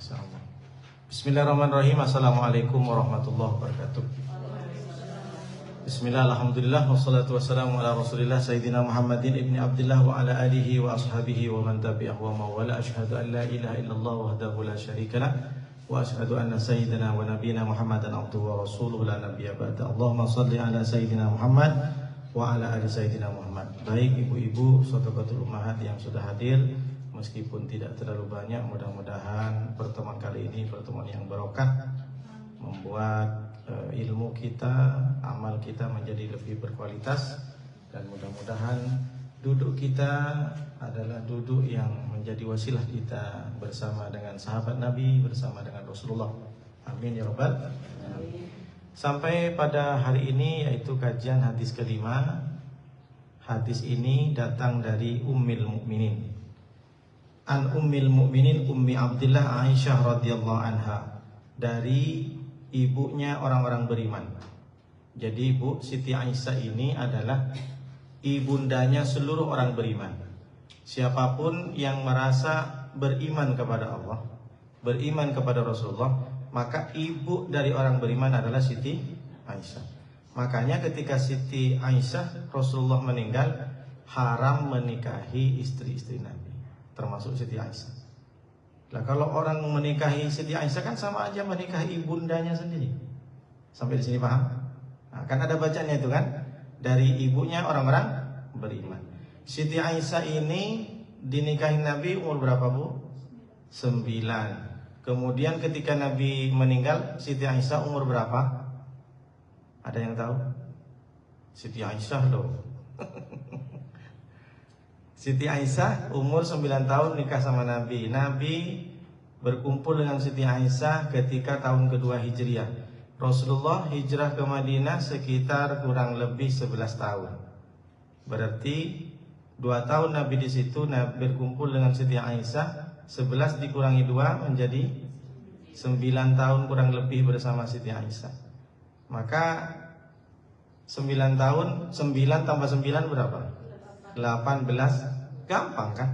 Masya Allah. Bismillahirrahmanirrahim. Assalamualaikum warahmatullahi wabarakatuh. Bismillah, alhamdulillah, wassalatu wassalamu ala rasulillah Sayyidina Muhammadin ibni Abdillah wa ala alihi wa ashabihi wa man tabi'ahu wa mawala. Ashhadu an la ilaha illallah wahdahu la syarika lah, wa ashhadu anna sayyidina wa nabiyina Muhammadan abduhu wa rasuluhu la nabiyya ba'da. Allahumma salli ala Sayyidina Muhammad wa ala ali Sayyidina Muhammad. Baik ibu-ibu, sahabatul ummahat yang sudah hadir, meskipun tidak terlalu banyak, mudah-mudahan pertemuan kali ini pertemuan yang barokah, membuat ilmu kita, amal kita menjadi lebih berkualitas, dan mudah-mudahan duduk kita adalah duduk yang menjadi wasilah kita bersama dengan sahabat Nabi, bersama dengan Rasulullah. Amin ya rabbal alamin. Sampai pada hari ini yaitu kajian hadis kelima. Hadis ini datang dari Ummul Mukminin, An Ummil Mukminin Ummi Abdillah Aisyah radhiyallahu anha, dari ibunya orang-orang beriman. Jadi Ibu Siti Aisyah ini adalah ibundanya seluruh orang beriman. Siapapun yang merasa beriman kepada Allah, beriman kepada Rasulullah, maka ibu dari orang beriman adalah Siti Aisyah. Makanya ketika Siti Aisyah Rasulullah meninggal, haram menikahi istri-istri Nabi, termasuk Siti Aisyah. Nah, kalau orang menikahi Siti Aisyah kan sama aja menikahi ibundanya sendiri. Sampai di sini paham? Nah, kan ada bacanya itu kan, dari ibunya orang-orang beriman. Siti Aisyah ini dinikahi Nabi umur berapa, Bu? 9. Kemudian ketika Nabi meninggal, Siti Aisyah umur berapa? Ada yang tahu? Siti Aisyah loh. Siti Aisyah umur 9 tahun nikah sama Nabi. Nabi berkumpul dengan Siti Aisyah ketika tahun kedua Hijriah. Rasulullah hijrah ke Madinah sekitar kurang lebih 11 tahun. Berarti 2 tahun Nabi di situ, Nabi berkumpul dengan Siti Aisyah. 11 dikurangi 2 menjadi 9 tahun kurang lebih bersama Siti Aisyah. Maka 9 tahun, 9 tambah 9 berapa? 18. Gampang kan?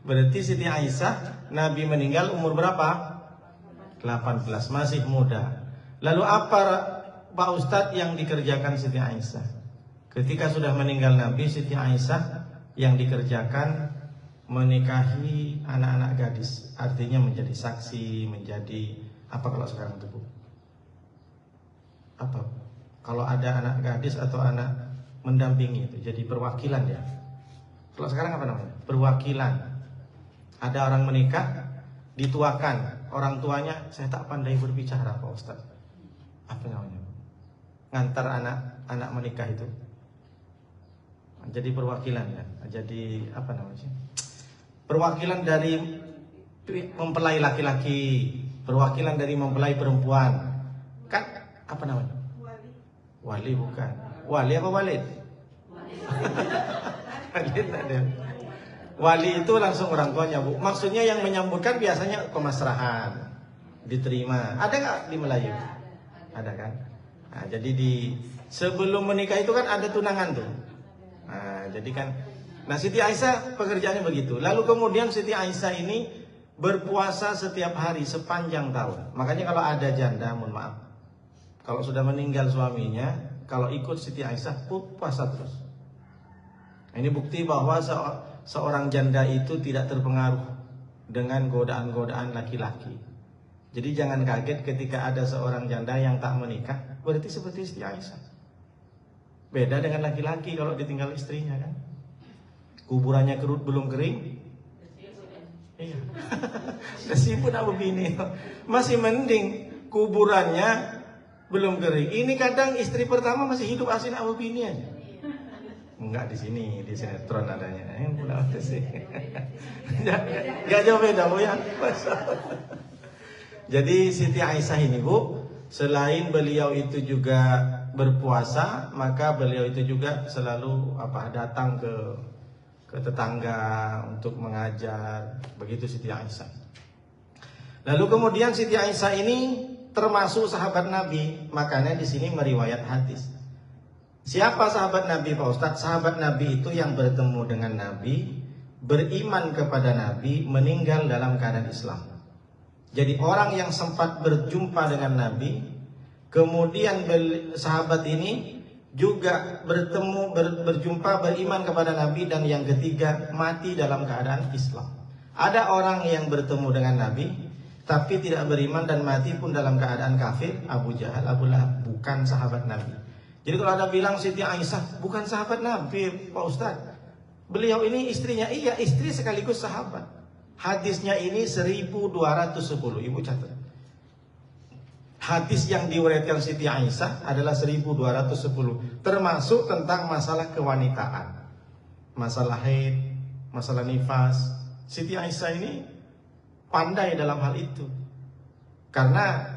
Berarti Siti Aisyah Nabi meninggal umur berapa? 18, masih muda. Lalu apa Pak Ustadz yang dikerjakan Siti Aisyah? Ketika sudah meninggal Nabi, Siti Aisyah yang dikerjakan menikahi anak-anak gadis. Artinya menjadi saksi, menjadi apa kalau sekarang itu, Bu? Apa? Kalau ada anak gadis atau anak mendampingi itu, jadi perwakilan ya. Kalau sekarang apa namanya? Perwakilan. Ada orang menikah, dituakan orang tuanya, saya tak pandai berbicara Pak Ustaz. Apa namanya? Ngantar anak menikah itu. Jadi perwakilan ya. Jadi apa namanya? Perwakilan dari mempelai laki-laki, perwakilan dari mempelai perempuan. Kan apa namanya? Wali bukan. Wali apa walid? Walid ada. Wali itu langsung orang tuanya, Bu. Maksudnya yang menyambutkan biasanya pemasrahan, diterima. Ada nggak di Melayu? Ada kan? Nah, jadi sebelum menikah itu kan ada tunangan tuh. Nah, jadi kan, Siti Aisyah pekerjaannya begitu. Lalu kemudian Siti Aisyah ini berpuasa setiap hari sepanjang tahun. Makanya kalau ada janda, mohon maaf, kalau sudah meninggal suaminya, kalau ikut Siti Aisyah puasa terus. Nah, ini bukti bahwa seorang janda itu tidak terpengaruh dengan godaan-godaan laki-laki. Jadi jangan kaget ketika ada seorang janda yang tak menikah, berarti seperti Siti Aisyah. Beda dengan laki-laki kalau ditinggal istrinya kan. Kuburannya belum kering. Iya. Meskipun Abu Bini masih mending kuburannya belum kering. Ini kadang istri pertama masih hidup asin Abu Bini aja. Enggak di sini, di sinetron adanya. Enggak jauh beda, Bu ya. Jadi Siti Aisyah ini, Bu, selain beliau itu juga berpuasa, maka beliau itu juga selalu datang ke tetangga untuk mengajar. Begitu Siti Aisyah. Lalu kemudian Siti Aisyah ini termasuk sahabat Nabi, makanya di sini meriwayat hadis. Siapa sahabat Nabi, Pak Ustadz? Sahabat Nabi itu yang bertemu dengan Nabi, beriman kepada Nabi, meninggal dalam keadaan Islam. Jadi orang yang sempat berjumpa dengan Nabi, kemudian sahabat ini juga berjumpa, beriman kepada Nabi, dan yang ketiga mati dalam keadaan Islam. Ada orang yang bertemu dengan Nabi tapi tidak beriman dan mati pun dalam keadaan kafir. Abu Jahal, Abu Lahab, bukan sahabat Nabi. Jadi kalau ada bilang Siti Aisyah bukan sahabat Nabi, Pak Ustadz, beliau ini istrinya. Iya, istri sekaligus sahabat. Hadisnya ini 1210, Ibu catat. Hadis yang diriwayatkan Siti Aisyah adalah 1210, termasuk tentang masalah kewanitaan, masalah haid, masalah nifas. Siti Aisyah ini pandai dalam hal itu, karena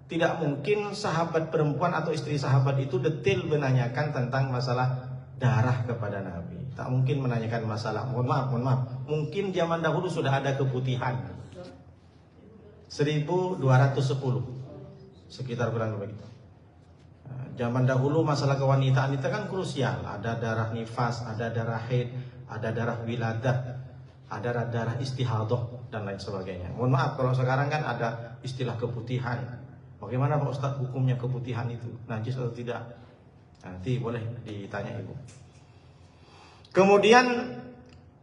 tidak mungkin sahabat perempuan atau istri sahabat itu detail menanyakan tentang masalah darah kepada Nabi. Tak mungkin menanyakan masalah, mohon maaf, mungkin zaman dahulu sudah ada keputihan. 1210 sekitar kurang begitu. Zaman dahulu masalah kewanitaan itu kan krusial. Ada darah nifas, ada darah haid, ada darah wiladah, ada darah istihadah dan lain sebagainya. Mohon maaf kalau sekarang kan ada istilah keputihan. Bagaimana Pak Ustadz hukumnya keputihan itu? Najis atau tidak? Nanti boleh ditanya Ibu. Kemudian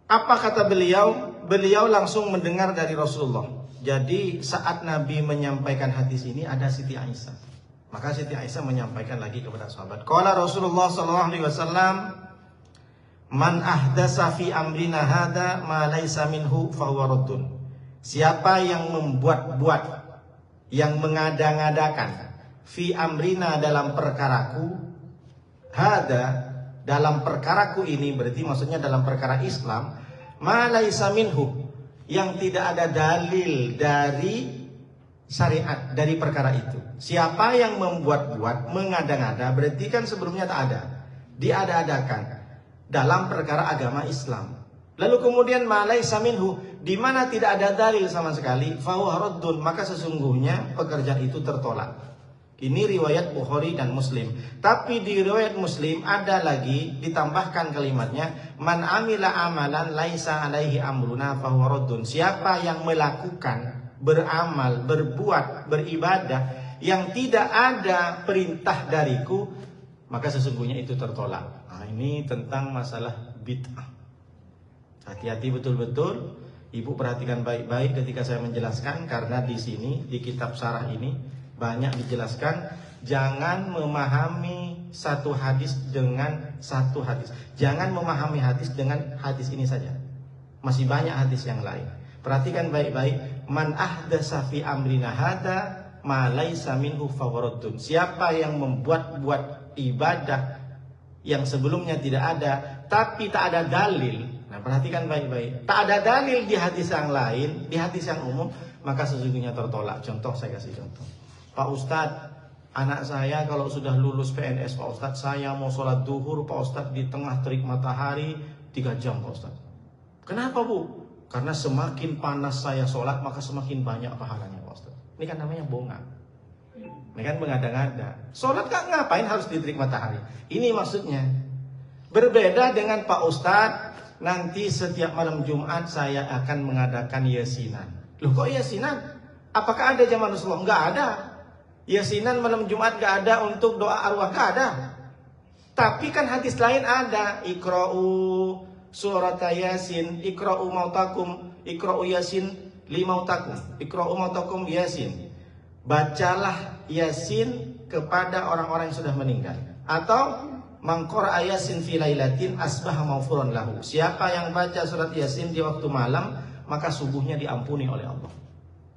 apa kata beliau? Beliau langsung mendengar dari Rasulullah. Jadi saat Nabi menyampaikan hadis ini ada Siti Aisyah. Maka Siti Aisyah menyampaikan lagi kepada sahabat. Qala Rasulullah sallallahu alaihi wasallam, "Man ahdasa fi amrina hada ma laisa minhu fa huwa raddun." Siapa yang membuat-buat, yang mengada-ngadakan fi amrina dalam perkaraku, hada dalam perkaraku ini, berarti maksudnya dalam perkara Islam, ma laisa minhu, yang tidak ada dalil dari syariat dari perkara itu. Siapa yang membuat-buat, mengada-ngada, berarti kan sebelumnya tak ada, diada-adakan dalam perkara agama Islam. Lalu kemudian ma laisa minhu, di mana tidak ada dalil sama sekali, fa huwa raddun, maka sesungguhnya pekerjaan itu tertolak. Ini riwayat Bukhari dan Muslim. Tapi di riwayat Muslim ada lagi ditambahkan kalimatnya, man amila amalan laisa alaihi amruna fa huwa raddun. Siapa yang melakukan, beramal, berbuat, beribadah yang tidak ada perintah dariku, maka sesungguhnya itu tertolak. Nah, ini tentang masalah bid'ah. Hati-hati betul-betul. Ibu perhatikan baik-baik ketika saya menjelaskan, karena di sini di kitab syarah ini banyak dijelaskan. Jangan memahami satu hadis dengan satu hadis. Jangan memahami hadis dengan hadis ini saja. Masih banyak hadis yang lain. Perhatikan baik-baik. Man ahdasa fi amrina hada ma laisa minhu fa huwa raddun. Siapa yang membuat-buat ibadah yang sebelumnya tidak ada, tapi tak ada dalil. Nah, perhatikan baik-baik. Tak ada dalil di hadis yang lain, di hadis yang umum, maka sesungguhnya tertolak. Contoh, saya kasih contoh. Pak Ustadz, anak saya kalau sudah lulus PNS, Pak Ustadz, saya mau sholat duhur, Pak Ustadz, di tengah terik matahari 3 jam, Pak Ustadz. Kenapa, Bu? Karena semakin panas saya sholat, maka semakin banyak pahalanya, Pak Ustadz. Ini kan namanya bonga. Ini kan mengada-ngada. Sholat kan ngapain harus di terik matahari? Ini maksudnya. Berbeda dengan Pak Ustadz, nanti setiap malam Jumat saya akan mengadakan yasinan. Loh, kok yasinan? Apakah ada zaman Rasulullah? Enggak ada. Yasinan malam Jumat gak ada untuk doa arwah, gak ada. Tapi kan hadis lain ada. Iqra'u surat Yasin, Iqra'u mautakum, Iqra'u Yasin limautakum, Iqra'u mautakum Yasin. Bacalah Yasin kepada orang-orang yang sudah meninggal. Atau mangqara Yasin fi lailatin asbaha maghfuran lahu. Siapa yang baca surat Yasin di waktu malam, maka subuhnya diampuni oleh Allah.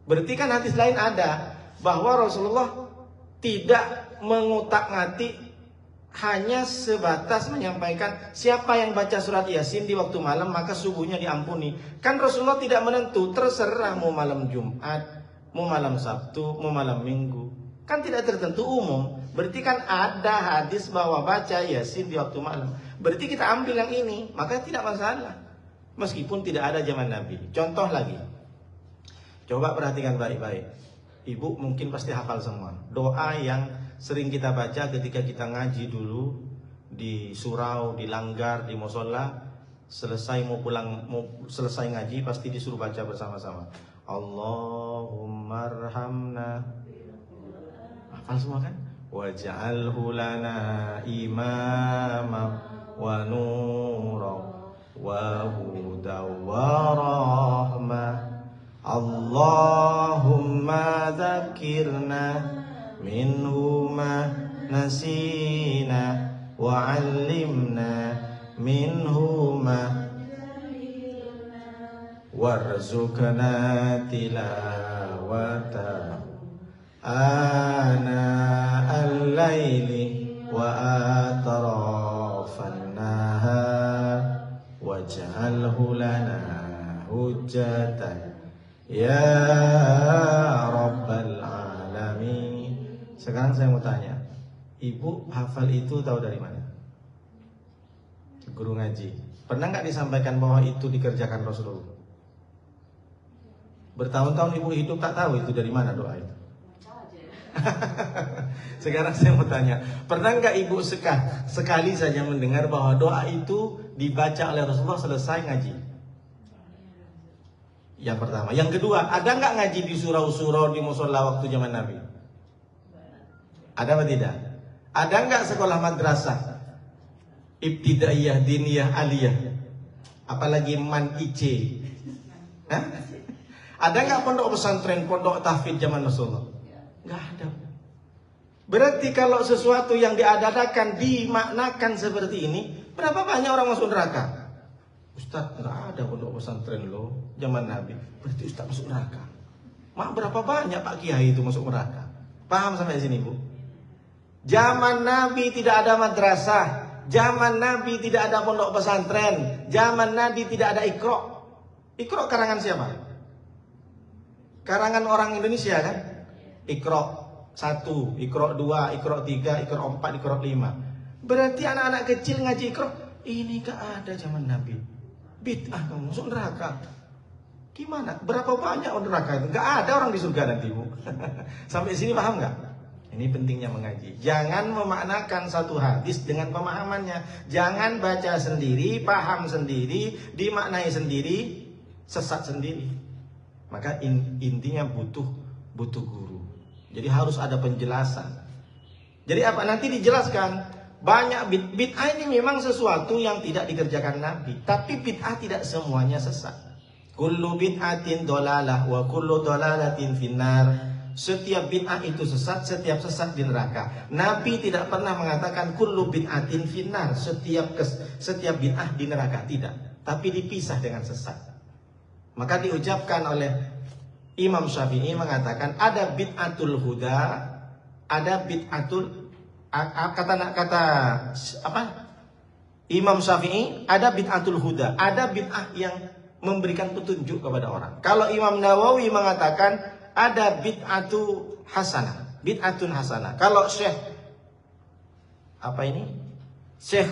Berarti kan hadis lain ada bahwa Rasulullah tidak mengutak-ngatik, hanya sebatas menyampaikan siapa yang baca surat Yasin di waktu malam maka subuhnya diampuni. Kan Rasulullah tidak menentu, terserah mau malam Jumat, mau malam Sabtu, mau malam Minggu. Kan tidak tertentu, umum. Berarti kan ada hadis bahwa baca Yasin di waktu malam. Berarti kita ambil yang ini, maka tidak masalah. Meskipun tidak ada zaman Nabi. Contoh lagi. Coba perhatikan baik-baik. Ibu mungkin pasti hafal semua doa yang sering kita baca ketika kita ngaji dulu di surau, di langgar, di musola. Selesai mau pulang, mau selesai ngaji pasti disuruh baca bersama-sama. Allahumma arhamna. Hafal semua kan? Waj'alhu lana imama wa nura wa huda wa rahmah. Allahumma dzakirna minhu ma nasina wa 'allimna minhu ma warzuqna tilawata ana al-laili wa atrafan nahar waj'alhu lana hujjatan ya rabbal alamin. Sekarang saya mau tanya, ibu hafal itu tahu dari mana? Guru ngaji. Pernah nggak disampaikan bahwa itu dikerjakan Rasulullah? Bertahun-tahun ibu hidup tak tahu itu dari mana doa itu. Sekarang saya mau tanya, pernah nggak ibu sekali saja mendengar bahwa doa itu dibaca oleh Rasulullah selesai ngaji? Yang pertama. Yang kedua, ada nggak ngaji di surau-surau di musola waktu zaman Nabi? Ada apa tidak? Ada nggak sekolah madrasah ibtidaiyah, diniyah, aliyah? Apalagi man IC? Hah? Ada nggak pondok pesantren, pondok tahfidz zaman Rasulullah? Nggak ada. Berarti kalau sesuatu yang diadakan dimaknakan seperti ini, berapa banyak orang masuk neraka? Ustaz, nggak ada pondok pesantren loh zaman Nabi. Berarti Ustaz masuk neraka. Mak, berapa banyak Pak Kiai itu masuk neraka? Paham sampai sini, Bu? Zaman Nabi tidak ada madrasah, zaman Nabi tidak ada pondok pesantren, zaman Nabi tidak ada Iqra. Iqra karangan siapa? Karangan orang Indonesia kan? Iqra 1, Iqra 2, Iqra 3, Iqra 4, Iqra 5. Berarti anak-anak kecil ngaji Iqra. Ini gak ada zaman Nabi. Bid'ah kamu masuk neraka. Gimana? Berapa banyak orang neraka itu? Gak ada orang di surga nanti, Bu. Sampai sini paham gak? Ini pentingnya mengaji. Jangan memaknakan satu hadis dengan pemahamannya. Jangan baca sendiri, paham sendiri, dimaknai sendiri, sesat sendiri. Maka intinya butuh guru. Jadi harus ada penjelasan. Jadi apa? Nanti dijelaskan. Banyak bid'ah ini memang sesuatu yang tidak dikerjakan Nabi. Tapi bid'ah tidak semuanya sesat. Kullu bid'atin dolalah wa kullu dolalatin finnar. Setiap bid'ah itu sesat, setiap sesat di neraka. Nabi tidak pernah mengatakan kullu bid'atin finnar. Setiap bid'ah di neraka. Tidak. Tapi dipisah dengan sesat. Maka diucapkan oleh Imam Syafi'i mengatakan ada bid'atul huda, ada bid'atul kata apa? Imam Syafi'i ada bid'atul huda, ada bid'ah yang memberikan petunjuk kepada orang. Kalau Imam Nawawi mengatakan ada bid'atu hasanah, bid'atun hasanah. Kalau Syekh Syekh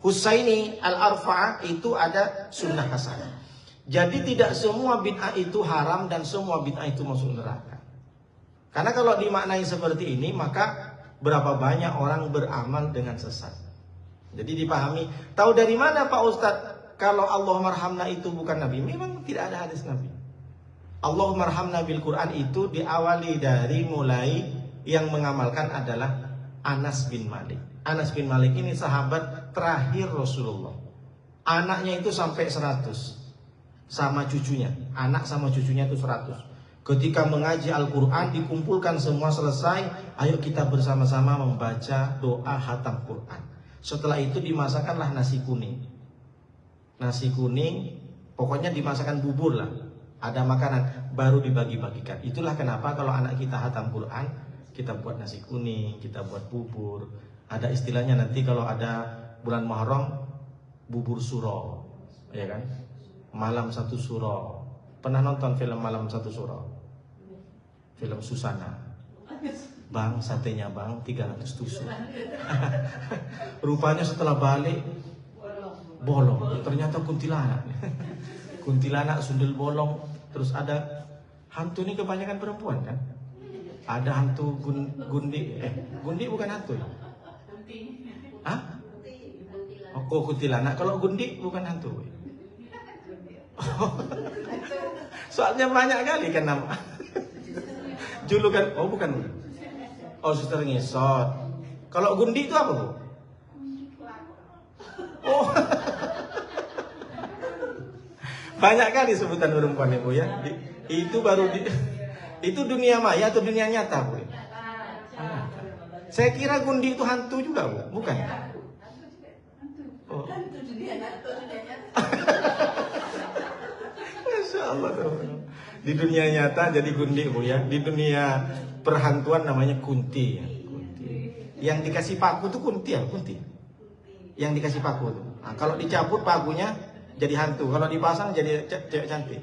Husaini Al-Arfa'ah itu ada sunnah hasanah. Jadi tidak semua bid'ah itu haram dan semua bid'ah itu masuk neraka. Karena kalau dimaknai seperti ini, maka berapa banyak orang beramal dengan sesat. Jadi dipahami. Tahu dari mana Pak Ustadz kalau Allah marhamna itu bukan Nabi? Memang tidak ada hadis Nabi. Allah marhamna bil Quran itu diawali dari mulai yang mengamalkan adalah Anas bin Malik. Anas bin Malik ini sahabat terakhir Rasulullah. Anaknya itu sampai 100. Sama cucunya, anak sama cucunya itu 100. Ketika mengaji Al-Quran dikumpulkan semua selesai, ayo kita bersama-sama membaca doa khatam Quran. Setelah itu dimasakkanlah nasi kuning. Nasi kuning, pokoknya dimasakkan bubur lah. Ada makanan, baru dibagi-bagikan. Itulah kenapa kalau anak kita khatam Quran, kita buat nasi kuning, kita buat bubur. Ada istilahnya nanti kalau ada bulan Muharram, bubur suro, ya kan? Malam satu suro. Pernah nonton film Malam Satu Suro? Film Susana. Bang, satenya bang 300 tusuk. Rupanya setelah balik bolong. Ternyata kuntilanak. Kuntilanak sundel bolong. Terus ada hantu, ini kebanyakan perempuan kan? Ada hantu gundi. Gundi bukan hantu ya? Hah? Oh, kuntilanak. Kalau gundi bukan hantu. Soalnya banyak kali kan nama. Julukan, oh bukan. Oh, suster ngesot. Kalau Gundi itu apa, Bu? Oh. Banyak kali sebutan perempuan, Bu ya. Itu baru itu dunia maya atau dunia nyata, Bu? Saya kira Gundi itu hantu juga, Bu. Bukan? Oh. Masya Allah. Di dunia nyata jadi Gundi, Bu ya. Di dunia perhantuan namanya Kunti, ya. Kunti. Yang dikasih paku tuh Kunti ya, Kunti. Yang dikasih paku tuh. Nah, kalau dicabut pakunya jadi hantu, kalau dipasang jadi cewek cantik.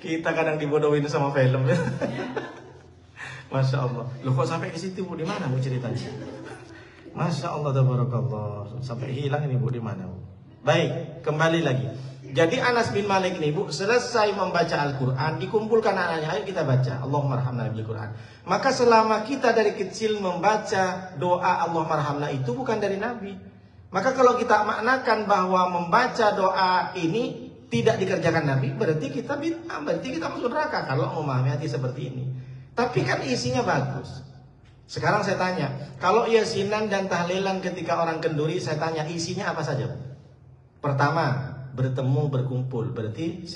Kita kadang dibodohin sama film. Masya Allah. Loh kok sampai ke situ, Bu? Di mana, Bu, ceritanya? Masya Allah, tabarakallah. Sampai hilang ini, Bu, di mana, Bu? Baik, kembali lagi. Jadi Anas bin Malik ini, Bu, selesai membaca Al-Quran, dikumpulkan anaknya, ayo kita baca Allahumma arhamna bil Quran. Maka selama kita dari kecil membaca doa Allahumma arhamna itu bukan dari Nabi. Maka kalau kita maknakan bahwa membaca doa ini tidak dikerjakan Nabi, berarti kita bid'ah, berarti kita masuk neraka kalau memahami hati seperti ini. Tapi kan isinya bagus. Sekarang saya tanya, kalau yasinan dan tahlilan ketika orang kenduri, saya tanya isinya apa saja? Pertama, bertemu, berkumpul, berarti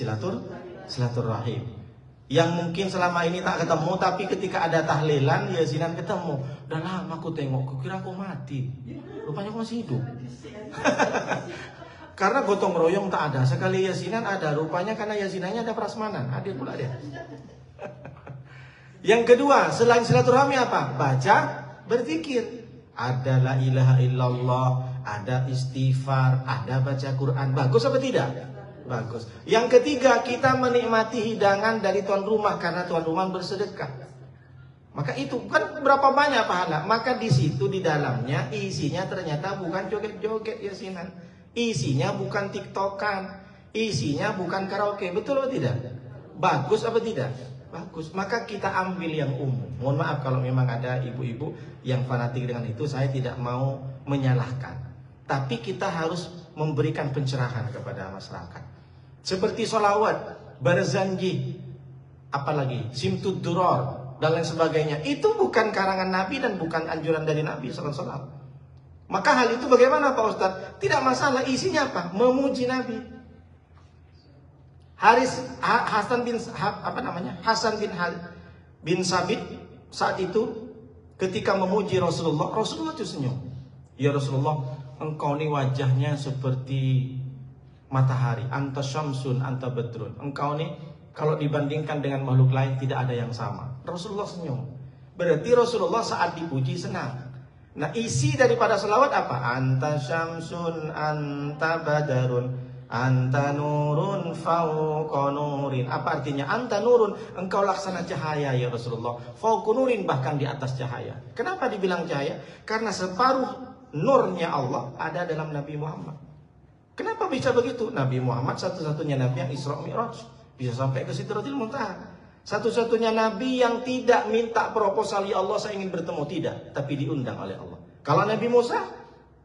silaturahim. Yang mungkin selama ini tak ketemu, tapi ketika ada tahlilan, yasinan ketemu. Udah lama aku tengok, kukira aku mati. Rupanya aku masih hidup. Karena gotong royong tak ada, sekali yasinan ada. Rupanya karena yasinannya ada prasmanan, hadir pula dia. Yang kedua, selain silaturahmi apa? Baca, berzikir. Ada la ilaha illallah, ada istighfar, ada baca Quran. Bagus apa tidak? Bagus. Yang ketiga, kita menikmati hidangan dari tuan rumah karena tuan rumah bersedekah. Maka itu kan berapa banyak pahala. Maka di situ di dalamnya isinya ternyata bukan joget-joget yasinan. Isinya bukan tiktokan. Isinya bukan karaoke. Betul atau tidak? Bagus apa tidak? Bagus. Maka kita ambil yang umum. Mohon maaf kalau memang ada ibu-ibu yang fanatik dengan itu, saya tidak mau menyalahkan. Tapi kita harus memberikan pencerahan kepada masyarakat. Seperti sholawat, barzanji, apalagi simtud duror dan lain sebagainya. Itu bukan karangan Nabi dan bukan anjuran dari Nabi SAW. Maka hal itu bagaimana Pak Ustadz? Tidak masalah, isinya apa? Memuji Nabi. Hasan bin Sabit saat itu ketika memuji Rasulullah itu senyum. Ya Rasulullah, engkau ini wajahnya seperti matahari, anta syamsun, anta badrun. Engkau ini kalau dibandingkan dengan makhluk lain tidak ada yang sama. Rasulullah senyum. Berarti Rasulullah saat dipuji senang. Nah, isi daripada selawat apa? Anta syamsun, anta badarun, anta nurun fauqa nurin. Apa artinya? Anta nurun, engkau laksana cahaya ya Rasulullah. Fauqa nurin, bahkan di atas cahaya. Kenapa dibilang cahaya? Karena separuh nurnya Allah ada dalam Nabi Muhammad. Kenapa bisa begitu? Nabi Muhammad satu-satunya Nabi yang Isra Mi'raj, bisa sampai ke Sidratil Muntaha. Satu-satunya Nabi yang tidak minta proposal, ya Allah saya ingin bertemu, tidak, tapi diundang oleh Allah. Kalau Nabi Musa,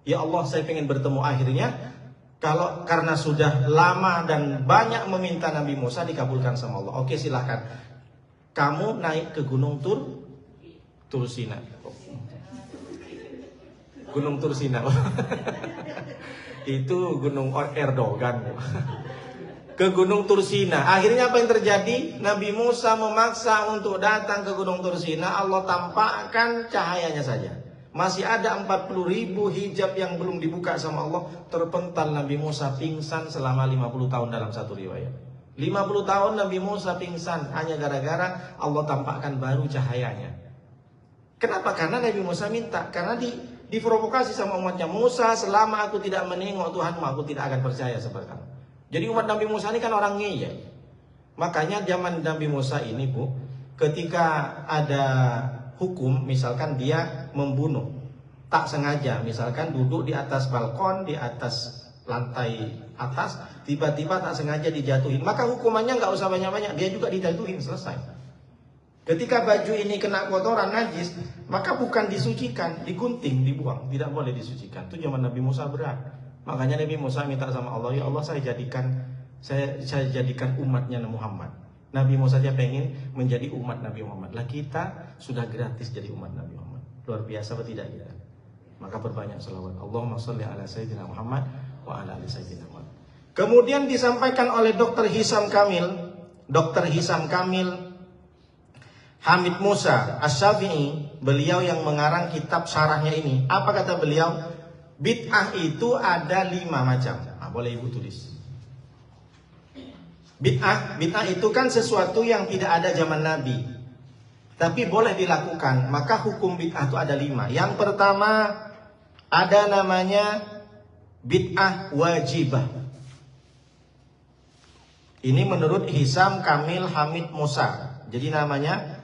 ya Allah saya ingin bertemu, akhirnya karena sudah lama dan banyak meminta Nabi Musa, dikabulkan sama Allah. Oke, silahkan kamu naik ke Gunung Tursina. Gunung Tursina. Itu Gunung Erdogan. Ke Gunung Tursina. Akhirnya apa yang terjadi? Nabi Musa memaksa untuk datang ke Gunung Tursina. Allah tampakkan cahayanya saja. Masih ada 40.000 hijab yang belum dibuka sama Allah. Terpental Nabi Musa pingsan selama 50 tahun dalam satu riwayat. 50 tahun Nabi Musa pingsan hanya gara-gara Allah tampakkan baru cahayanya. Kenapa? Karena Nabi Musa minta. Karena diprovokasi sama umatnya. Musa, selama aku tidak menengok Tuhanmu, aku tidak akan percaya seperti kamu. Jadi umat Nabi Musa ini kan orang ngeyel. Makanya zaman Nabi Musa ini, Bu, ketika ada hukum, misalkan dia membunuh tak sengaja, misalkan duduk di atas balkon, di atas lantai atas, tiba-tiba tak sengaja dijatuhin, maka hukumannya nggak usah banyak-banyak, dia juga dijatuhin, selesai. Ketika baju ini kena kotoran najis, maka bukan disucikan, digunting, dibuang, tidak boleh disucikan. Itu zaman Nabi Musa berat. Makanya Nabi Musa minta sama Allah, ya Allah saya jadikan umatnya Muhammad. Nabi Musa saja pengen menjadi umat Nabi Muhammad. Lah kita sudah gratis jadi umat Nabi Muhammad. Luar biasa apa tidak kita? Maka perbanyak selawat. Allahumma sholli ala sayyidina Muhammad wa ala ali sayyidina Muhammad. Kemudian disampaikan oleh Dr. Hisam Kamil Hamid Musa Asy-Syafi'i, beliau yang mengarang kitab syarahnya ini. Apa kata beliau? Bid'ah itu ada 5 macam. Nah, boleh ibu tulis. Bid'ah itu kan sesuatu yang tidak ada zaman Nabi, tapi boleh dilakukan. Maka hukum bid'ah itu ada 5. Yang pertama ada namanya bid'ah wajibah. Ini menurut Hisam Kamil Hamid Musa. Jadi namanya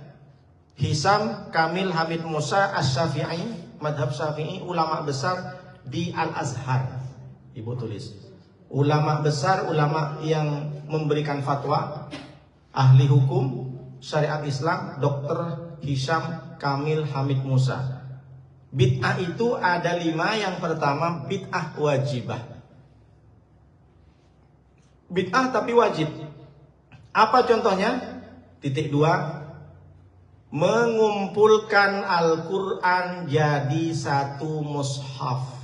Hisam Kamil Hamid Musa Asy-Syafi'i, madhab Syafi'i, ulama besar di Al-Azhar. Ibu tulis. Ulama besar, ulama yang memberikan fatwa, ahli hukum syariat Islam, Dr. Hisam Kamil Hamid Musa. Bid'ah itu ada 5. Yang pertama bid'ah wajibah. Bid'ah tapi wajib. Apa contohnya? Titik 2, mengumpulkan Al-Quran jadi satu mushaf.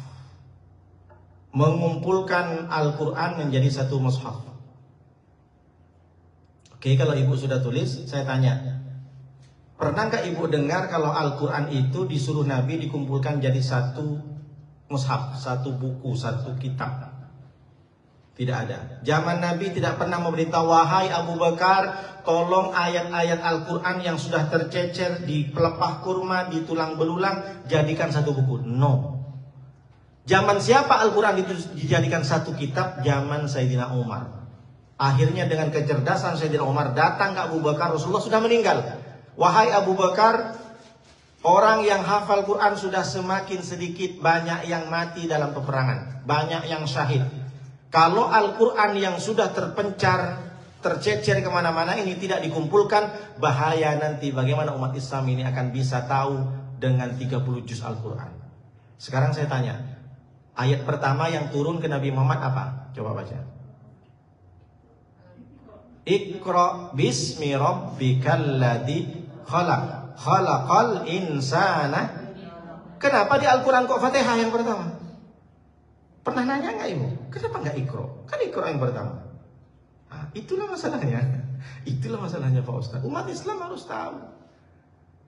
Mengumpulkan Al-Quran menjadi satu mushaf. Oke, kalau ibu sudah tulis, saya tanya, pernah nggak ibu dengar kalau Al-Quran itu disuruh Nabi dikumpulkan jadi satu mushaf, satu buku, satu kitab? Tidak ada. Zaman Nabi tidak pernah memberitahu, wahai Abu Bakar, tolong ayat-ayat Al-Quran yang sudah tercecer di pelepah kurma, di tulang belulang, jadikan satu buku. No. Zaman siapa Al-Quran itu dijadikan satu kitab? Zaman Sayyidina Umar. Akhirnya dengan kecerdasan Sayyidina Umar datang ke Abu Bakar, Rasulullah sudah meninggal. Wahai Abu Bakar, orang yang hafal Quran sudah semakin sedikit, banyak yang mati dalam peperangan, banyak yang syahid. Kalau Al-Quran yang sudah terpencar, tercecer kemana-mana ini tidak dikumpulkan, bahaya nanti bagaimana umat Islam ini akan bisa tahu dengan 30 juz Al-Quran. Sekarang saya tanya, ayat pertama yang turun ke Nabi Muhammad apa? Coba baca. Iqra bismi rabbikal ladzi khalaq, khalaqal insana. Kenapa di Al-Quran kok Fatihah yang pertama? Pernah nanya nggak ibu? Kenapa nggak Iqra? Kan Iqra yang pertama. Nah, itulah masalahnya. Itulah masalahnya Pak Ustaz. Umat Islam harus tahu.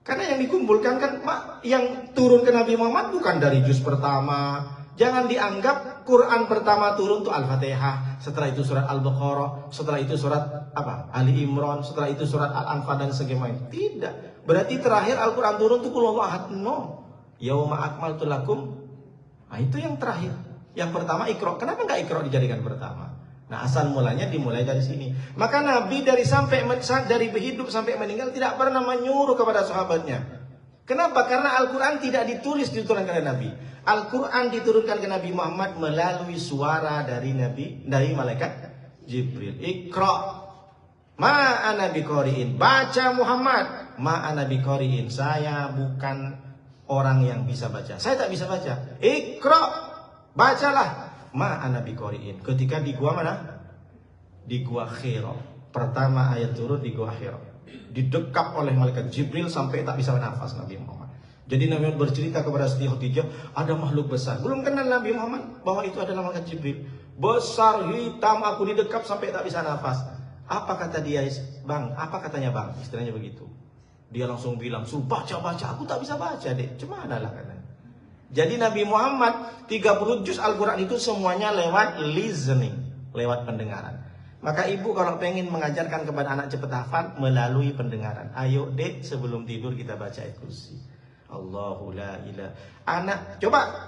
Karena yang dikumpulkan kan, yang turun ke Nabi Muhammad bukan dari juz pertama. Jangan dianggap Quran pertama turun tuh Al-Fatihah, setelah itu surat Al-Baqarah, setelah itu surat apa? Ali Imran, setelah itu surat Al-Anfal dan sebagainya. Tidak. Berarti terakhir Al-Quran turun tuh Qul Huwallahu Ahad. No. Yauma akmaltu lakum. Nah, itu yang terakhir. Yang pertama Iqra. Kenapa nggak Iqra dijadikan pertama? Nah, asal mulanya dimulai dari sini. Maka Nabi dari hidup sampai meninggal tidak pernah menyuruh kepada sahabatnya. Kenapa? Karena Al-Quran tidak diturunkan oleh Nabi. Al-Quran diturunkan ke Nabi Muhammad melalui suara dari malaikat Jibril. Iqra ma ana biqari'in. Baca Muhammad. Ma ana biqari'in. Saya bukan orang yang bisa baca. Saya tak bisa baca. Iqra. Bacalah. Ma ana biqari'in. Ketika di gua mana? Di gua Hira. Pertama ayat turun di gua Hira. Didekap oleh malaikat Jibril sampai tak bisa bernafas Nabi Muhammad. Jadi Nabi Muhammad bercerita kepada Siti Khadijah, ada makhluk besar. Belum kenal Nabi Muhammad bahwa itu adalah malaikat Jibril. Besar, hitam, aku didekap sampai tak bisa nafas. Apa kata dia? Bang, apa katanya bang? Istilahnya begitu. Dia langsung bilang, baca, aku tak bisa baca deh. Cemana lah katanya. Jadi Nabi Muhammad 30 juz Al-Quran itu semuanya lewat listening, lewat pendengaran. Maka ibu kalau pengen mengajarkan kepada anak cepat hafal melalui pendengaran. Ayo dek, sebelum tidur kita baca ayat kursi. Allahu la ilaha.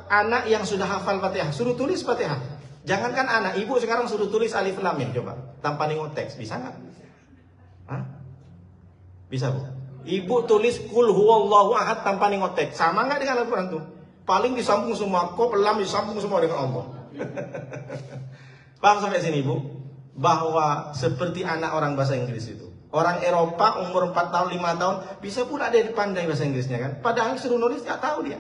Anak yang sudah hafal Fatihah, suruh tulis Fatihah. Jangankan anak, ibu sekarang suruh tulis alif lam mim coba, tanpa nengok teks, bisa nggak? Hah? Bisa bu? Ibu tulis Qul Huwallahu Ahad tanpa nengok teks, sama nggak dengan Al-Quran tuh? Paling disambung semua, kop lam disambung semua dengan Allah. Paham sampai sini ibu? Bahwa seperti anak orang bahasa Inggris itu. Orang Eropa umur 4 tahun, 5 tahun bisa pula dia pandai bahasa Inggrisnya kan. Padahal suruh nulis gak tahu dia.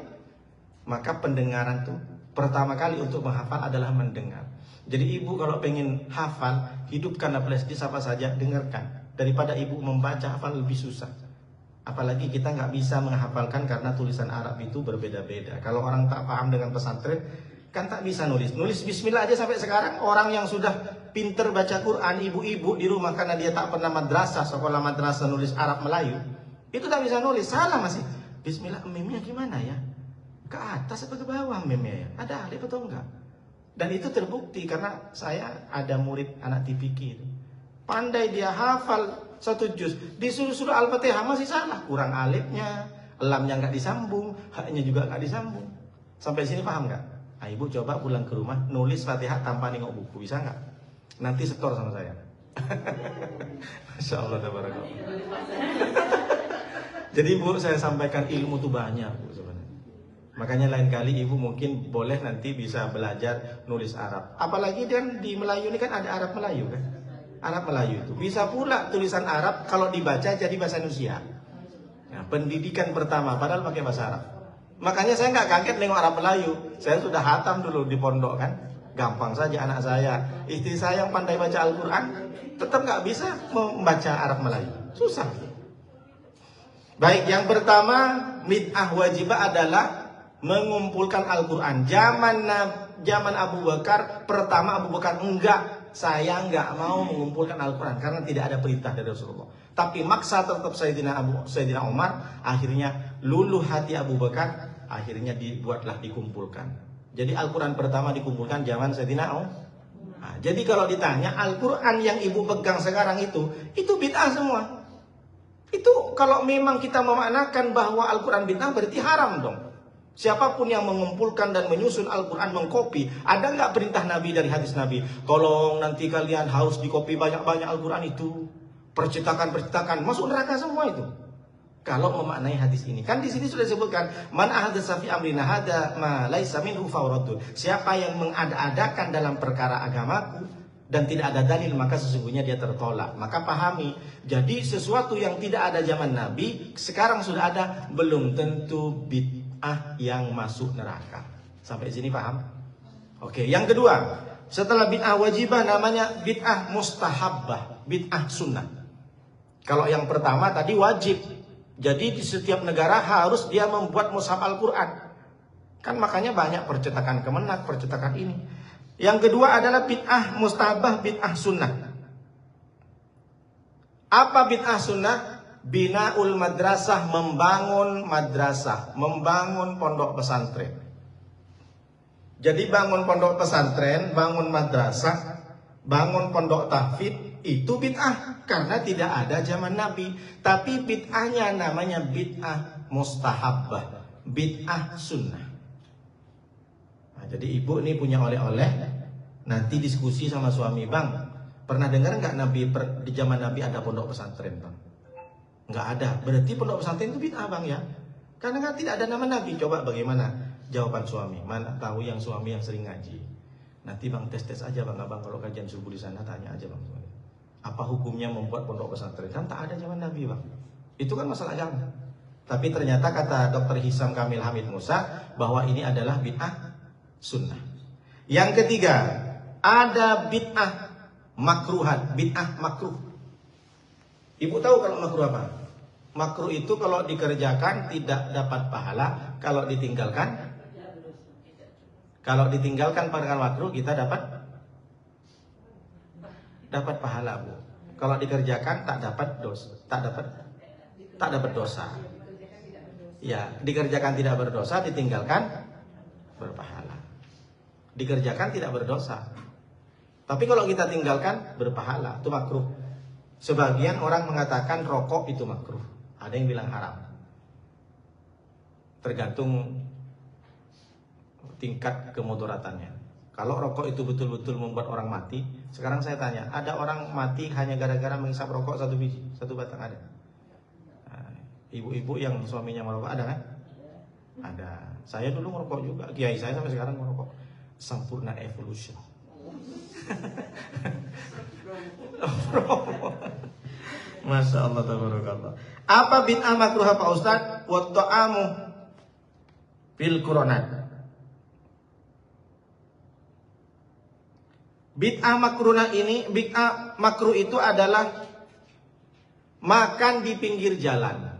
Maka pendengaran tuh pertama kali untuk menghafal adalah mendengar. Jadi ibu kalau pengen hafal, hidupkan flash disk apa saja, dengarkan. Daripada ibu membaca, hafal lebih susah. Apalagi kita nggak bisa menghafalkan karena tulisan Arab itu berbeda-beda. Kalau orang tak paham dengan pesantren, kan tak bisa nulis. Nulis bismillah aja sampai sekarang orang yang sudah pinter baca Quran, ibu-ibu di rumah karena dia tak pernah madrasah, sekolah madrasah nulis Arab Melayu, itu tak bisa nulis, salah masih. Bismillah memnya gimana ya? Ke atas apa ke bawah memnya ya? Ada alif atau enggak? Dan itu terbukti karena saya ada murid anak TPQ itu. Pandai dia hafal 1 juz, disuruh-suruh Al-Fatihah masih salah, kurang alifnya, lamnya nggak disambung, haknya juga nggak disambung. Sampai sini paham nggak? Nah, ibu coba pulang ke rumah nulis Fatihah tanpa nengok buku, bisa nggak? Nanti setor sama saya. Masya Allah, tabarakallah. Jadi ibu, saya sampaikan ilmu tuh banyak bu sebenarnya. Makanya lain kali ibu mungkin boleh nanti bisa belajar nulis Arab. Apalagi dan di Melayu ini kan ada Arab Melayu kan? Arab Melayu itu bisa pula tulisan Arab kalau dibaca jadi bahasa Indonesia. Nah, pendidikan pertama padahal pakai bahasa Arab. Makanya saya nggak kaget nengok Arab Melayu. Saya sudah hatam dulu di pondok kan. Gampang saja anak saya, istri saya yang pandai baca Al-Quran tetap nggak bisa membaca Arab Melayu. Susah. Baik, yang pertama bid'ah wajibah adalah mengumpulkan Al-Quran. Zaman Abu Bakar, pertama Abu Bakar saya enggak mau mengumpulkan Al-Quran karena tidak ada perintah dari Rasulullah. Tapi maksa tetap Sayyidina Umar, akhirnya luluh hati Abu Bakar, akhirnya dibuatlah dikumpulkan. Jadi Al-Quran pertama dikumpulkan zaman Sayyidina Umar. Nah, jadi kalau ditanya Al-Quran yang ibu pegang sekarang itu bid'ah semua. Itu kalau memang kita memaknakan bahwa Al-Quran bid'ah berarti haram dong. Siapapun yang mengumpulkan dan menyusun Al-Quran mengkopi, ada nggak perintah Nabi dari hadis Nabi? Tolong nanti kalian harus dikopi banyak-banyak Al-Quran itu. Percetakan, masuk neraka semua itu. Kalau memaknai hadis ini, kan di sini sudah disebutkan, man ahdatsa fi amrina hadza ma laisa minhu fawradun. Siapa yang mengada-adakan dalam perkara agamaku dan tidak ada dalil, maka sesungguhnya dia tertolak. Maka pahami, jadi sesuatu yang tidak ada zaman Nabi, sekarang sudah ada, belum tentu bid'ah yang masuk neraka. Sampai sini paham? Oke, yang kedua, setelah bid'ah wajibah namanya bid'ah mustahabbah, bid'ah sunnah. Kalau yang pertama tadi wajib, jadi di setiap negara harus dia membuat mushaf Al-Quran. Kan makanya banyak percetakan Kemenak, percetakan ini. Yang kedua adalah bid'ah mustahabbah, bid'ah sunnah. Apa bid'ah sunnah? Binaul madrasah, membangun pondok pesantren. Jadi bangun pondok pesantren, bangun madrasah, bangun pondok tahfidz, itu bid'ah karena tidak ada zaman Nabi. Tapi bid'ahnya namanya bid'ah mustahabbah, bid'ah sunnah. Nah, jadi ibu nih punya oleh-oleh, nanti diskusi sama suami, bang, pernah dengar nggak di zaman Nabi ada pondok pesantren, bang? Nggak ada. Berarti pondok pesantren itu bid'ah, bang ya? Karena kan tidak ada nama Nabi. Coba bagaimana jawaban suami? Mana tahu yang suami yang sering ngaji. Nanti bang tes aja bang, abang kalau kajian subuh di sana tanya aja bang. Apa hukumnya membuat pondok pesantren? Kan tak ada zaman Nabi, bang. Itu kan masalah agama. Tapi ternyata kata Dr. Hisam Kamil Hamid Musa bahwa ini adalah bid'ah sunnah. Yang ketiga, ada bid'ah makruhat, bid'ah makruh. Ibu tahu kalau makruh apa? Makruh itu kalau dikerjakan tidak dapat pahala, kalau ditinggalkan perkara makruh kita dapat pahala, Bu. Kalau dikerjakan tak dapat dosa. Ya, dikerjakan tidak berdosa, ditinggalkan berpahala. Dikerjakan tidak berdosa. Tapi kalau kita tinggalkan berpahala, itu makruh. Sebagian orang mengatakan rokok itu makruh. Ada yang bilang haram. Tergantung tingkat kemudaratannya. Kalau rokok itu betul-betul membuat orang mati, sekarang saya tanya, ada orang mati hanya gara-gara menghisap rokok satu biji, satu batang ada? Nah, ibu-ibu yang suaminya merokok ada kan? Ada. Saya dulu merokok juga, kiai saya sampai sekarang merokok. Sempurna evolution. Masya Allah, tabarakallah. Apa bid'ah makruh Pak Ustaz? Wa ta'amu fil Qur'an. Bid'ah makruh itu adalah Makan di pinggir jalan.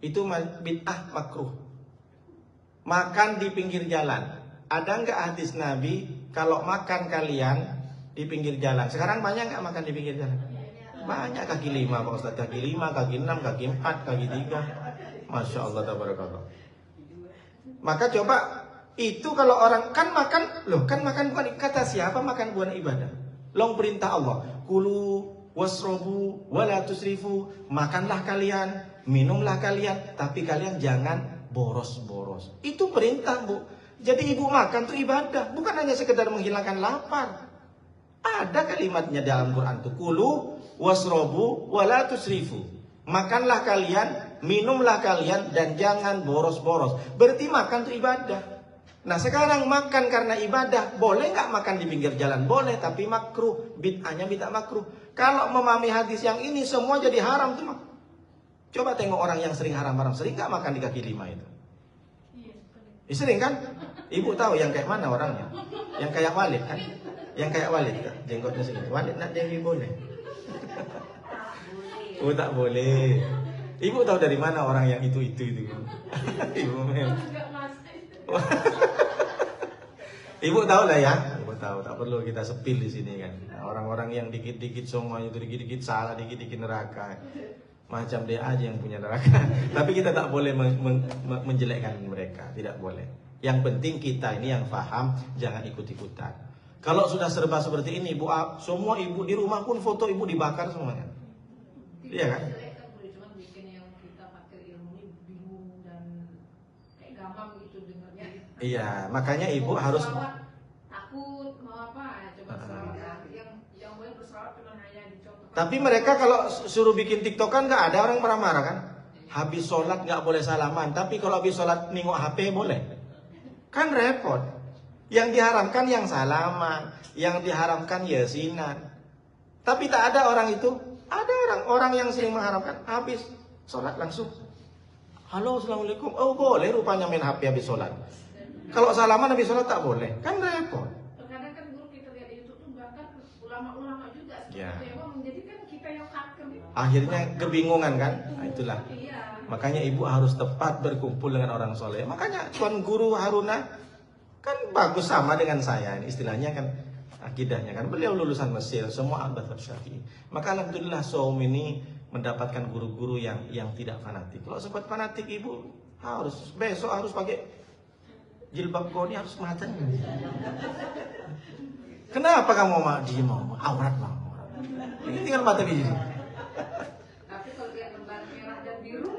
Itu bid'ah makruh. Makan di pinggir jalan. Ada nggak hadis Nabi kalau makan kalian di pinggir jalan? Sekarang banyak nggak makan di pinggir jalan? Banyak, kaki 5 Pak Ustaz, kaki 5, kaki 6, kaki 4, kaki 3. Masya Allah, tabarakallah. Maka coba itu kalau orang kan makan, loh kan makan bukan kata siapa makan bukan ibadah. Long perintah Allah, kulu wasrobu wala tusrifu, makanlah kalian, minumlah kalian, tapi kalian jangan boros-boros. Itu perintah, Bu. Jadi ibu makan tuh ibadah, bukan hanya sekedar menghilangkan lapar. Ada kalimatnya dalam Quran tuh, kulu wasrobu wala tusrifu. Makanlah kalian, minumlah kalian, dan jangan boros-boros. Berarti makan itu ibadah. Nah sekarang makan karena ibadah, boleh nggak makan di pinggir jalan? Boleh, tapi makruh. Bid'ahnya bid'ah makruh. Kalau memahami hadis yang ini, semua jadi haram tuh. Coba tengok orang yang sering haram-haram. Sering nggak makan di kaki 5 itu? Sering kan? Ibu tahu yang kayak mana orangnya? Yang kayak Walid kan? Yang kayak Walid kan? Jenggotnya segini. Walid nak jadi boleh? Oh tak boleh. Ibu tahu dari mana orang yang itu. Ibu memang. Ibu tahu lah ya. Ibu tahu, tak perlu kita sepil di sini kan. Orang-orang yang dikit-dikit semuanya itu dikit-dikit salah, dikit-dikit neraka. Macam dia aja yang punya neraka. Tapi kita tak boleh menjelekkan mereka, tidak boleh. Yang penting kita ini yang paham, jangan ikut-ikutan. Kalau sudah serba seperti ini, ibu, semua ibu di rumah pun foto ibu dibakar semuanya. Iya kan? Iya, makanya ibu harus takut mau apa ya, coba selawat yang boleh berselawat cuma hanya dicontoh. Tapi mereka kalau suruh bikin TikTokan nggak ada orang marah-marah kan? Habis sholat nggak boleh salaman, tapi kalau habis sholat nengok HP boleh. Kan repot. Yang diharamkan yang salaman, yang diharamkan yasinan. Tapi tak ada orang itu. Ada orang yang sering mengharamkan habis sholat langsung. Halo, assalamualaikum. Oh boleh rupanya main HP habis sholat. Kalau salaman habis sholat tak boleh, kan repot. Terkadang kan guru kita lihat di YouTube tuh bahkan ulama-ulama juga Ya. menjadikan kita yang hakim. Akhirnya kebingungan kan? Nah, itulah. Iya. Makanya ibu harus tepat berkumpul dengan orang soleh. Makanya Tuan Guru Haruna kan bagus sama dengan saya. Istilahnya kan akidahnya kan beliau lulusan Mesir, semua al-Madhab Syafi'i. Maka alhamdulillah Saum ini mendapatkan guru-guru yang tidak fanatik. Kalau sempat fanatik ibu harus besok harus pakai jilbab goni, harus macan. Kenapa kamu mau diem mau aurat mau? Ini tinggal mata biji. Tapi kalau lihat lembar merah dan biru,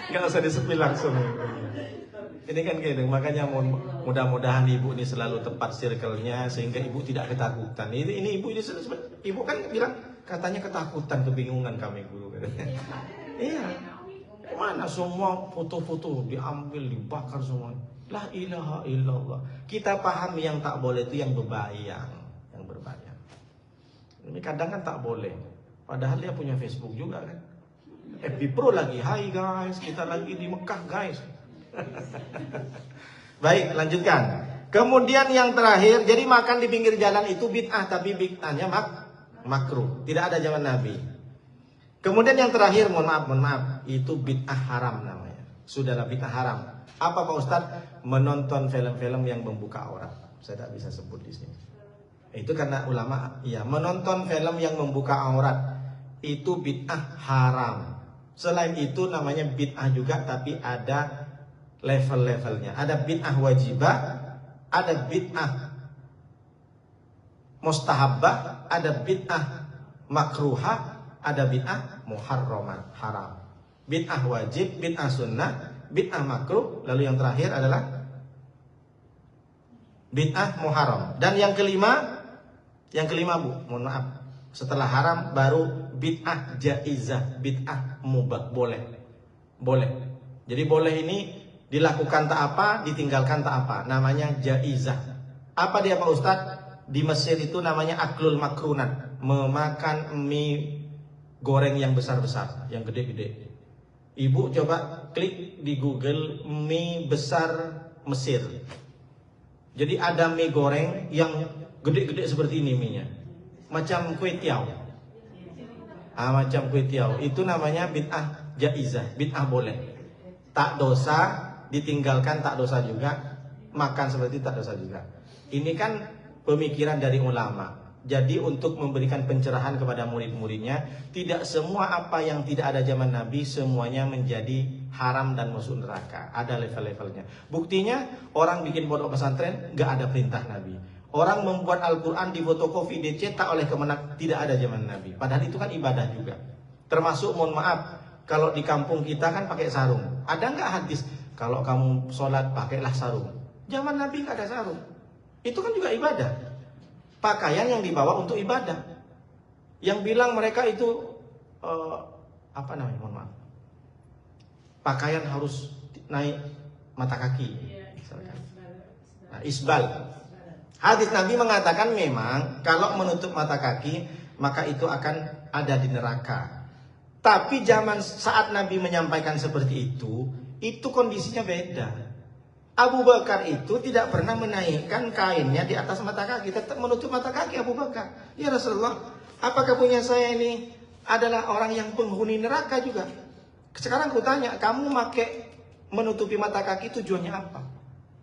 Gak usah disepil langsung. Ini kan gitu, makanya mudah-mudahan ibu ini selalu tepat circle-nya sehingga ibu tidak ketakutan. Ini ibu ibu kan bilang katanya ketakutan, kebingungan kami guru. Iya. Mana semua foto-foto diambil, dibakar semua. La ilaha illallah. Kita paham yang tak boleh itu yang berbayang, yang berbayang. Ini kadang kan tak boleh. Padahal dia punya Facebook juga kan. FB Pro lagi, hai guys, kita lagi di Mekah guys. Baik, lanjutkan. Kemudian yang terakhir, jadi makan di pinggir jalan itu bid'ah, tapi bid'ahnya makruh. Tidak ada zaman Nabi. Kemudian yang terakhir, mohon maaf, itu bid'ah haram namanya. Sudahlah bid'ah haram. Apa Pak Ustadz? Menonton film-film yang membuka aurat. Saya tak bisa sebut di sini. Itu karena ulama, ya menonton film yang membuka aurat itu bid'ah haram. Selain itu namanya bid'ah juga, tapi ada level-levelnya. Ada bid'ah wajibah, ada bid'ah mustahabbah, ada bid'ah makruhah, ada bid'ah muharramah, haram. Bid'ah wajib, bid'ah sunnah, bid'ah makruh, lalu yang terakhir adalah bid'ah muharram. Dan yang kelima Bu, mohon maaf, setelah haram baru bid'ah jaizah, bid'ah mubah, boleh. Jadi boleh ini dilakukan tak apa, ditinggalkan tak apa, namanya jaizah. Apa dia Pak Ustadz? Di Mesir itu namanya aklul makrunat, memakan mie goreng yang besar-besar, yang gede-gede. Ibu coba klik di Google mie besar Mesir. Jadi ada mie goreng yang gede-gede seperti ini mie-nya. Macam kue tiaw. Macam kue tiaw. Itu namanya bid'ah jaizah, bid'ah boleh. Tak dosa, ditinggalkan tak dosa juga. Makan seperti tak dosa juga. Ini kan pemikiran dari ulama. Jadi untuk memberikan pencerahan kepada murid-muridnya, tidak semua apa yang tidak ada zaman Nabi semuanya menjadi haram dan masuk neraka. Ada level-levelnya. Buktinya orang bikin pondok pesantren nggak ada perintah Nabi. Orang membuat Al-Quran di fotokopi dicetak oleh Kemenak tidak ada zaman Nabi. Padahal itu kan ibadah juga. Termasuk mohon maaf, kalau di kampung kita kan pakai sarung. Ada nggak hadis kalau kamu sholat pakailah sarung? Zaman Nabi nggak ada sarung. Itu kan juga ibadah. Pakaian yang dibawa untuk ibadah. Yang bilang mereka itu apa namanya? Mohon maaf. Pakaian harus naik mata kaki. Misalkan. Nah, isbal. Hadis Nabi mengatakan memang kalau menutup mata kaki maka itu akan ada di neraka. Tapi zaman saat Nabi menyampaikan seperti itu kondisinya beda. Abu Bakar itu tidak pernah menaikkan kainnya di atas mata kaki, tetap menutup mata kaki Abu Bakar. Ya Rasulullah, apakah punya saya ini adalah orang yang penghuni neraka juga? Sekarang aku tanya, kamu pakai menutupi mata kaki tujuannya apa?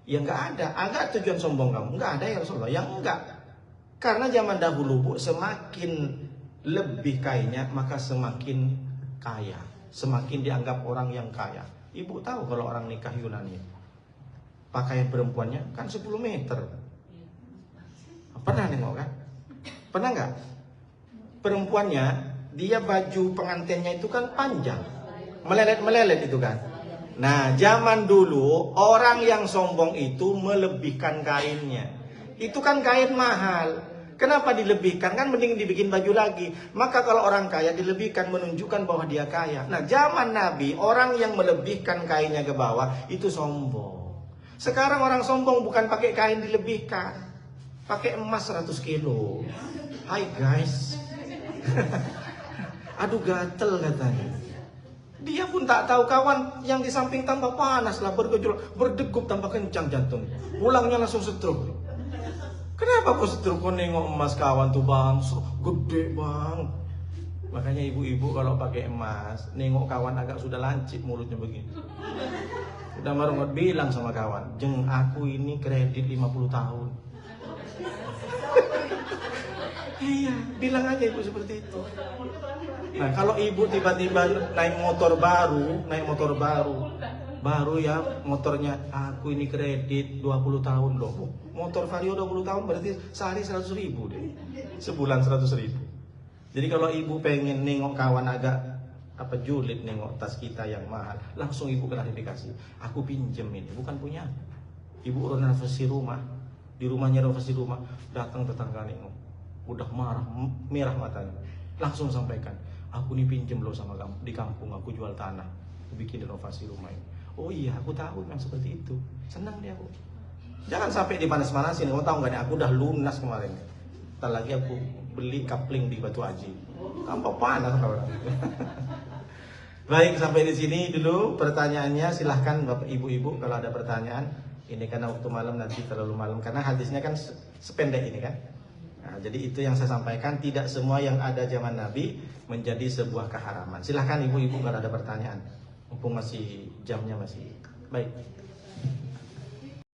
Ya nggak ada. Agak tujuan sombong kamu? Nggak ada ya Rasulullah. Yang enggak. Karena zaman dahulu Bu, semakin lebih kainnya maka semakin kaya, semakin dianggap orang yang kaya. Ibu tahu kalau orang nikah Yunani, pakaian perempuannya kan 10 meter. Pernah nengok kan? Pernah nggak? Perempuannya, dia baju pengantinnya itu kan panjang, melelet-melelet itu kan. Nah, zaman dulu orang yang sombong itu melebihkan kainnya. Itu kan kain mahal. Kenapa dilebihkan? Kan mending dibikin baju lagi. Maka kalau orang kaya dilebihkan menunjukkan bahwa dia kaya. Nah, zaman Nabi orang yang melebihkan kainnya ke bawah itu sombong. Sekarang orang sombong bukan pakai kain dilebihkan, pakai emas 100 kilo. Hai guys. Aduh gatel katanya. Dia pun tak tahu kawan yang di samping tambah panas lah, bergejolak, berdegup tambah kencang jantung. Pulangnya langsung stroke. Kenapa kok stroke? Kok nengok emas kawan tuh bang, gede bang. Makanya ibu-ibu kalau pakai emas, nengok kawan agak sudah lancip mulutnya begini. Udah marungot bilang sama kawan, jeng aku ini kredit 50 tahun. Iya, bilang aja ibu seperti itu. Nah kalau ibu tiba-tiba naik motor baru ya motornya, aku ini kredit 20 tahun loh. Motor Vario 20 tahun berarti sehari 100 ribu deh, sebulan 100 ribu. Jadi kalau ibu pengen nengok kawan agak julid nengok tas kita yang mahal, langsung ibu klarifikasi, aku pinjem ini bukan punya. Ibu renovasi rumah, di rumahnya renovasi rumah, datang tetangga nengok, udah marah, merah matanya, langsung sampaikan, aku nih pinjem loh sama kamu, di kampung aku jual tanah, aku bikin renovasi rumah ini. Oh iya, aku tahu yang seperti itu, senang dia aku. Jangan sampai dipanas-panasin, kamu tahu nggak nih, aku udah lunas kemarin. Ntar lagi aku beli kapling di Batu Aji, tanpa panas kalau. Baik, sampai di sini dulu pertanyaannya. Silahkan Bapak Ibu-Ibu kalau ada pertanyaan. Ini karena waktu malam nanti terlalu malam, karena hadisnya kan sependek ini kan. Nah, jadi itu yang saya sampaikan, tidak semua yang ada zaman Nabi menjadi sebuah keharaman. Silahkan Ibu-Ibu kalau ada pertanyaan. Mumpung masih jamnya masih baik.